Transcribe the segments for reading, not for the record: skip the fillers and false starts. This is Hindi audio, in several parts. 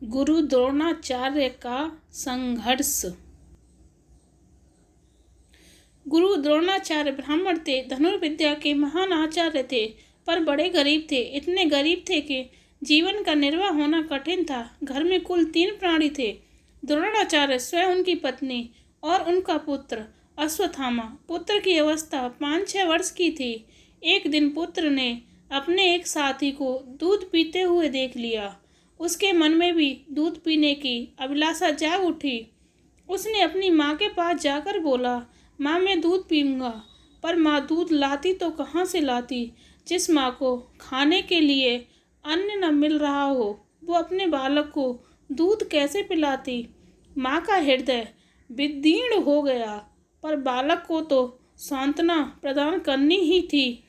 गुरु द्रोणाचार्य का संघर्ष। गुरु द्रोणाचार्य ब्राह्मण थे, धनुर्विद्या के महान आचार्य थे, पर बड़े गरीब थे। इतने गरीब थे कि जीवन का निर्वाह होना कठिन था। घर में कुल 3 प्राणी थे, द्रोणाचार्य, स्वयं उनकी पत्नी और उनका पुत्र अश्वत्थामा। पुत्र की अवस्था 5-6 वर्ष की थी। एक दिन पुत्र ने अपने एक साथी को दूध पीते हुए देख लिया। उसके मन में भी दूध पीने की अभिलाषा जाग उठी। उसने अपनी माँ के पास जाकर बोला, माँ, मैं दूध पीऊँगा। पर माँ दूध लाती तो कहाँ से लाती? जिस माँ को खाने के लिए अन्न न मिल रहा हो, वो अपने बालक को दूध कैसे पिलाती? माँ का हृदय विदीर्ण हो गया, पर बालक को तो सांत्वना प्रदान करनी ही थी।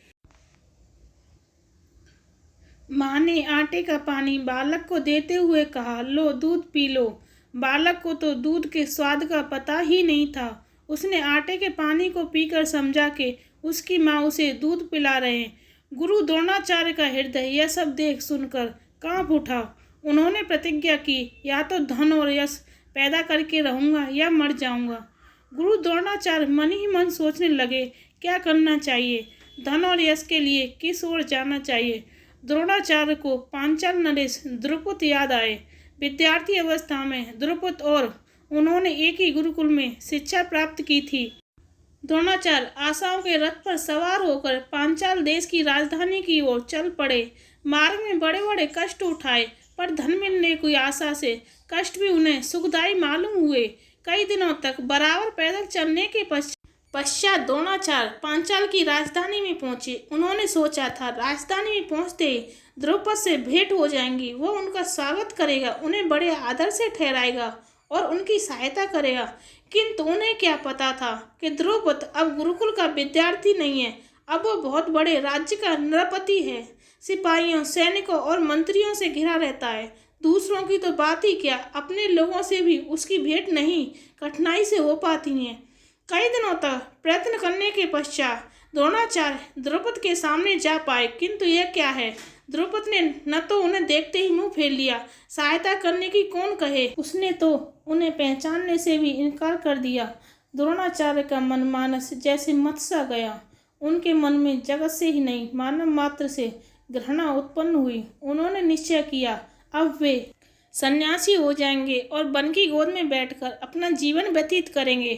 माँ ने आटे का पानी बालक को देते हुए कहा, लो दूध पी लो। बालक को तो दूध के स्वाद का पता ही नहीं था। उसने आटे के पानी को पीकर समझा कि उसकी माँ उसे दूध पिला रहे हैं। गुरु द्रोणाचार्य का हृदय यह सब देख सुनकर कांप उठा। उन्होंने प्रतिज्ञा की, या तो धन और यश पैदा करके रहूँगा या मर जाऊँगा। गुरु द्रोणाचार्य मन ही मन सोचने लगे, क्या करना चाहिए? धन और यश के लिए किस ओर जाना चाहिए? द्रोणाचार्य को पांचाल नरेश द्रुपद याद आए। विद्यार्थी अवस्था में द्रुपद और उन्होंने एक ही गुरुकुल में शिक्षा प्राप्त की थी। द्रोणाचार्य आशाओं के रथ पर सवार होकर पांचाल देश की राजधानी की ओर चल पड़े। मार्ग में बड़े बड़े कष्ट उठाए, पर धन मिलने की आशा से कष्ट भी उन्हें सुखदायी मालूम हुए। कई दिनों तक बराबर पैदल चलने के पश्चात द्रोणाचार्य पांचाल की राजधानी में पहुंचे। उन्होंने सोचा था, राजधानी में पहुंचते ही द्रुपद से भेंट हो जाएंगी। वो उनका स्वागत करेगा, उन्हें बड़े आदर से ठहराएगा और उनकी सहायता करेगा। किंतु उन्हें क्या पता था कि द्रुपद अब गुरुकुल का विद्यार्थी नहीं है, अब वो बहुत बड़े राज्य का नृपति है। सिपाहियों, सैनिकों और मंत्रियों से घिरा रहता है। दूसरों की तो बात ही क्या, अपने लोगों से भी उसकी भेंट नहीं कठिनाई से हो पाती है। कई दिनों तक प्रयत्न करने के पश्चात द्रोणाचार्य द्रुपद के सामने जा पाए, किंतु यह क्या है? द्रुपद ने न तो उन्हें देखते ही मुंह फेर लिया, सहायता करने की कौन कहे, उसने तो उन्हें पहचानने से भी इनकार कर दिया। द्रोणाचार्य का मन मानस जैसे मत सा गया। उनके मन में जगत से ही नहीं, मानव मात्र से घृणा उत्पन्न हुई। उन्होंने निश्चय किया, अब वे सन्यासी हो जाएंगे और वन की गोद में बैठकर अपना जीवन व्यतीत करेंगे।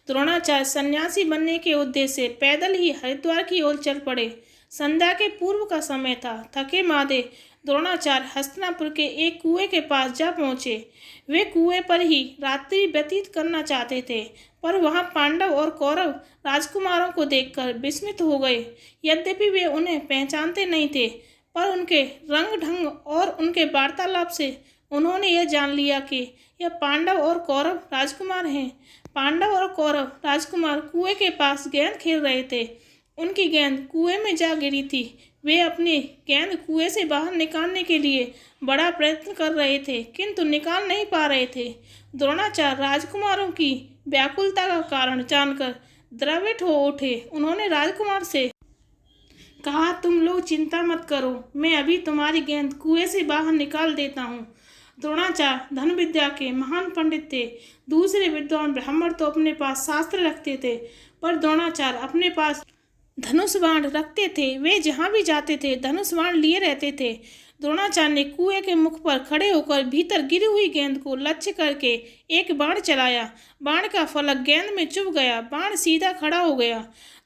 द्रोणाचार्य सन्यासी बनने के उद्देश्य से पैदल ही हरिद्वार की ओर चल पड़े। संध्या के पूर्व का समय था। थके मादे द्रोणाचार्य हस्तिनापुर के एक कुएं के पास जा पहुंचे। वे कुएं पर ही रात्रि व्यतीत करना चाहते थे, पर वहां पांडव और कौरव राजकुमारों को देखकर विस्मित हो गए। यद्यपि वे उन्हें पहचानते नहीं थे, पर उनके रंग ढंग और उनके वार्तालाप से उन्होंने यह जान लिया कि यह पांडव और कौरव राजकुमार हैं। पांडव और कौरव राजकुमार कुएं के पास गेंद खेल रहे थे। उनकी गेंद कुएं में जा गिरी थी। वे अपनी गेंद कुएं से बाहर निकालने के लिए बड़ा प्रयत्न कर रहे थे, किंतु निकाल नहीं पा रहे थे। द्रोणाचार्य राजकुमारों की व्याकुलता का कारण जानकर द्रवित हो उठे। उन्होंने राजकुमार से कहा, तुम लोग चिंता मत करो, मैं अभी तुम्हारी गेंद कुएं से बाहर निकाल देता हूँ। द्रोणाचार्य धन विद्या के महान पंडित थे। दूसरे विद्वान ब्राह्मण तो अपने पास शास्त्र रखते थे, पर द्रोणाचार्य अपने पास धनुष बाण रखते थे। वे जहाँ भी जाते थे धनुष बाण लिए रहते थे। द्रोणाचार्य ने कुएं के मुख पर खड़े होकर भीतर गिरी हुई गेंद को लक्ष्य करके एक बाण चलाया। बाण का फलक गेंद में चुभ गया, बाण सीधा खड़ा हो गया।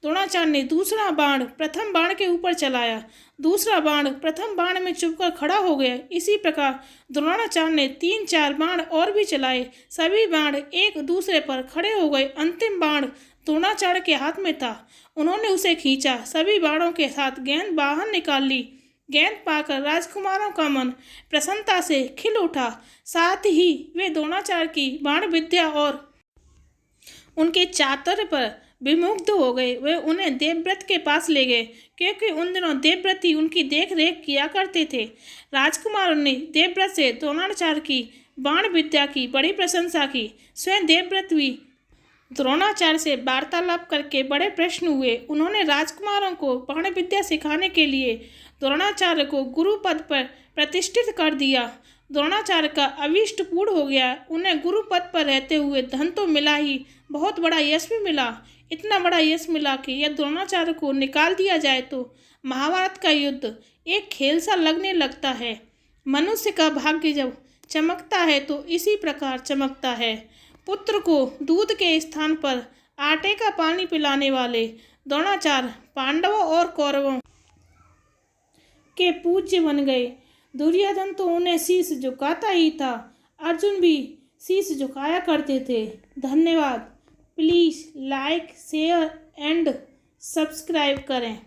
द्रोणाचार्य ने दूसरा बाण प्रथम बाण के ऊपर चलाया। दूसरा बाण प्रथम बाण में चुभकर खड़ा हो गया। इसी प्रकार द्रोणाचार्य ने 3-4 बाण और भी चलाए। सभी बाण एक दूसरे पर खड़े हो गए। अंतिम बाण द्रोणाचार्य के हाथ में था। उन्होंने उसे खींचा। सभी बाणों के साथ गेंद बाहर निकाल ली। गेंद पाकर राजकुमारों का मन प्रसन्नता से खिल उठा। साथ ही वे द्रोणाचार्य की बाण विद्या और उनके चातुर्य पर विमुग्ध हो गए। वे उन्हें देवव्रत के पास ले गए, क्योंकि उन दिनों देवव्रती उनकी देख रेख किया करते थे। राजकुमारों ने देवव्रत से द्रोणाचार्य की बाण विद्या की बड़ी प्रशंसा की। स्वयं देवव्रत भी द्रोणाचार्य से वार्तालाप करके बड़े प्रश्न हुए। उन्होंने राजकुमारों को बाण विद्या सिखाने के लिए द्रोणाचार्य को गुरु पद पर प्रतिष्ठित कर दिया। द्रोणाचार्य का अभीष्ट पूर्ण हो गया। उन्हें गुरु पद पर रहते हुए धन तो मिला ही, बहुत बड़ा यश भी मिला। इतना बड़ा यश मिला कि यदि द्रोणाचार्य को निकाल दिया जाए तो महाभारत का युद्ध एक खेल सा लगने लगता है। मनुष्य का भाग्य जब चमकता है तो इसी प्रकार चमकता है। पुत्र को दूध के स्थान पर आटे का पानी पिलाने वाले द्रोणाचार्य पांडवों और कौरवों के पूज्य बन गए। दुर्योधन तो उन्हें शीश झुकाता ही था, अर्जुन भी शीश झुकाया करते थे। धन्यवाद। Please like, share and subscribe करें।